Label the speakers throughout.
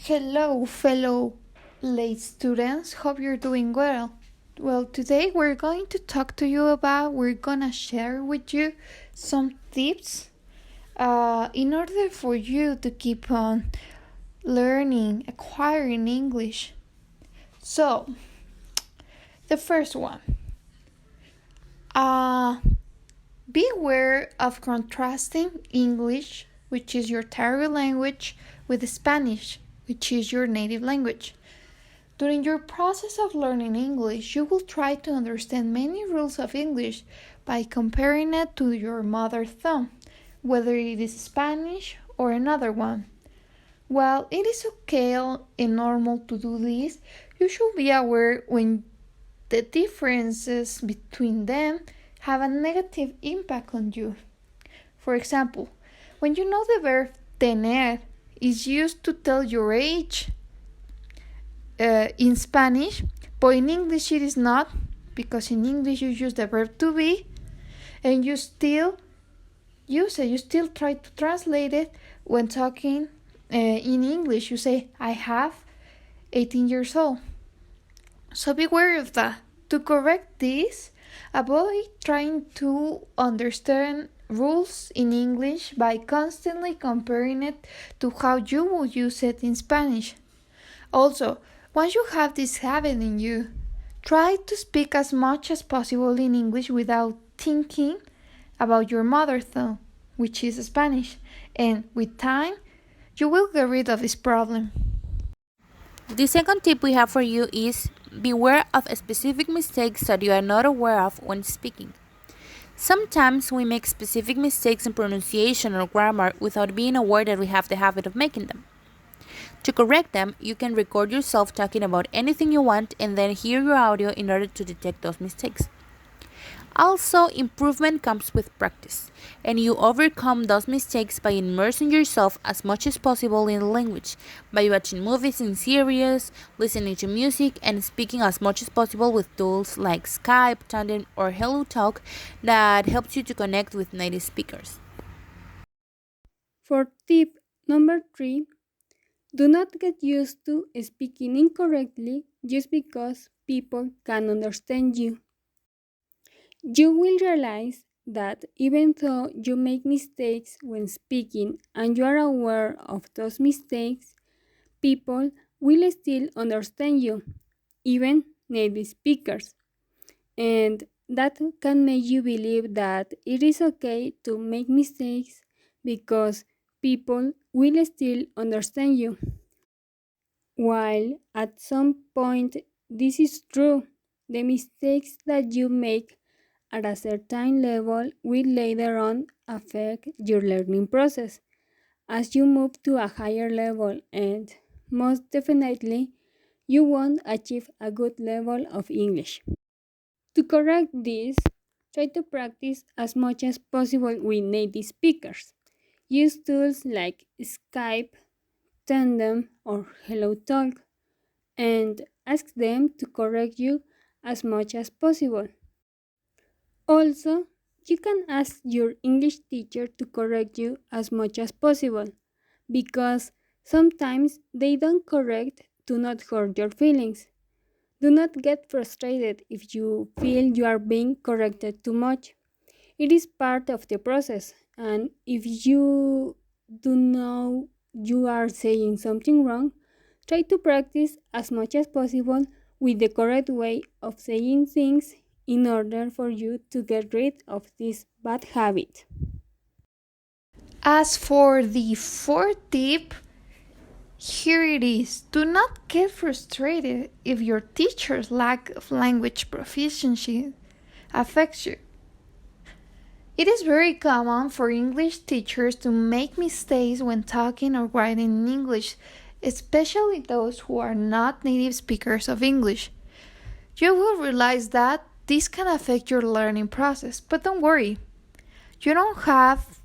Speaker 1: Hello, fellow late students. Hope you're doing well. Well, today we're going to talk to you about, we're gonna share with you some tips in order for you to keep on learning, acquiring English. So, the first one, be aware of contrasting English, which is your target language, with Spanish, which is your native language. During your process of learning English, you will try to understand many rules of English by comparing it to your mother tongue, whether it is Spanish or another one. While it is okay and normal to do this, you should be aware when the differences between them have a negative impact on you. For example, when you know the verb tener is used to tell your age in Spanish, but in English it is not, because in English you use the verb to be and you still use it, you still try to translate it when talking in English. You say, I have 18 years old. So be aware of that. To correct this, avoid trying to understand rules in English by constantly comparing it to how you will use it in Spanish. Also, once you have this habit in you, try to speak as much as possible in English without thinking about your mother tongue, which is Spanish, and with time, you will get rid of this problem.
Speaker 2: The second tip we have for you is beware of specific mistakes that you are not aware of when speaking. Sometimes we make specific mistakes in pronunciation or grammar without being aware that we have the habit of making them. To correct them, you can record yourself talking about anything you want and then hear your audio in order to detect those mistakes. Also, improvement comes with practice, and you overcome those mistakes by immersing yourself as much as possible in the language, by watching movies and series, listening to music, and speaking as much as possible with tools like Skype, Tandem, or HelloTalk that helps you to connect with native speakers.
Speaker 3: For tip number 3, do not get used to speaking incorrectly just because people can understand you. You will realize that even though you make mistakes when speaking and you are aware of those mistakes, people will still understand you, even native speakers. And that can make you believe that it is okay to make mistakes because people will still understand you. While at some point this is true, the mistakes that you make at a certain level will later on affect your learning process as you move to a higher level, and most definitely you won't achieve a good level of English. To correct this, try to practice as much as possible with native speakers. Use tools like Skype, Tandem, or HelloTalk, and ask them to correct you as much as possible. Also, you can ask your English teacher to correct you as much as possible because sometimes they don't correct to not hurt your feelings. Do not get frustrated if you feel you are being corrected too much. It is part of the process, and if you do know you are saying something wrong, try to practice as much as possible with the correct way of saying things in order for you to get rid of this bad habit.
Speaker 1: As for the fourth tip, here it is. Do not get frustrated if your teacher's lack of language proficiency affects you. It is very common for English teachers to make mistakes when talking or writing in English, especially those who are not native speakers of English. You will realize that this can affect your learning process, but don't worry. You don't have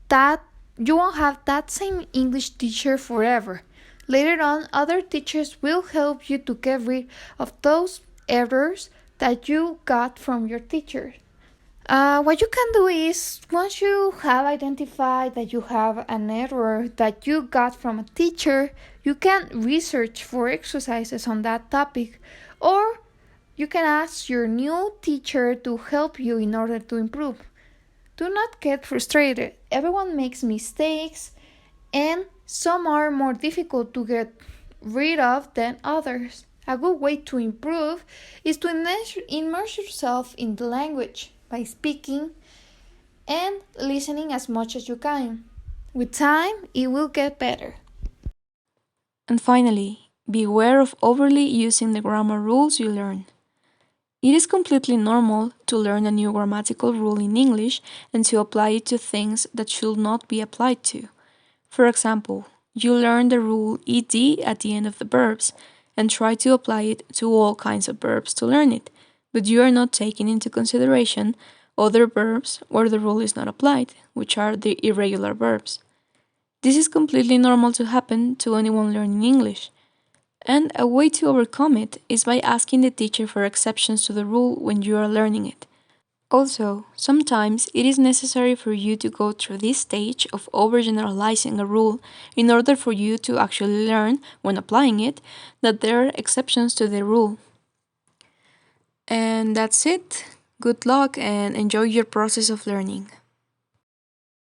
Speaker 1: that you won't have that same English teacher forever. Later on, other teachers will help you to get rid of those errors that you got from your teacher. What you can do is once you have identified that you have an error that you got from a teacher, you can research for exercises on that topic, or you can ask your new teacher to help you in order to improve. Do not get frustrated. Everyone makes mistakes, and some are more difficult to get rid of than others. A good way to improve is to immerse yourself in the language by speaking and listening as much as you can. With time, it will get better.
Speaker 4: And finally, beware of overly using the grammar rules you learn. It is completely normal to learn a new grammatical rule in English and to apply it to things that should not be applied to. For example, you learn the rule ed at the end of the verbs and try to apply it to all kinds of verbs to learn it, but you are not taking into consideration other verbs where the rule is not applied, which are the irregular verbs. This is completely normal to happen to anyone learning English. And a way to overcome it is by asking the teacher for exceptions to the rule when you are learning it. Also, sometimes it is necessary for you to go through this stage of overgeneralizing a rule in order for you to actually learn, when applying it, that there are exceptions to the rule. And that's it. Good luck and enjoy your process of learning.